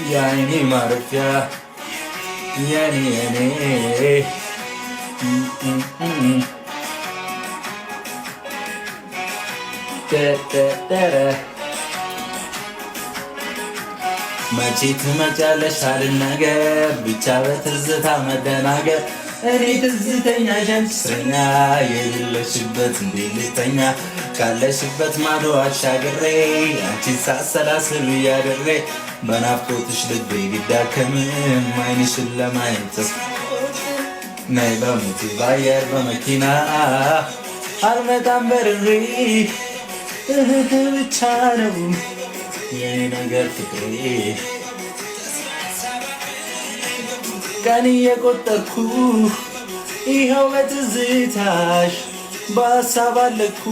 የአይኔ ማረፊያ የኔ መቼ ትመጫለሽ አልናገር ብቻ በትዝታ መደናገር እኔ ትዝተኛ ሸንስረኛ የሌለሽበት እንዴት ልተኛ ካለሽበት ማዶ አሻግሬ አንቺን ሳሰላስል እያደሬ በናፍቆትሽ ልቤ ቢዳከምም አይንሽን ለማየት ነይ በሙት ባየር በመኪና አልመጣም በርሬ እህት ብቻ ነው የኔ ነገር ፍቅሬ ቀን እየቆጠርኩ ይኸው በትዝታሽ በሀሳብ አለኩ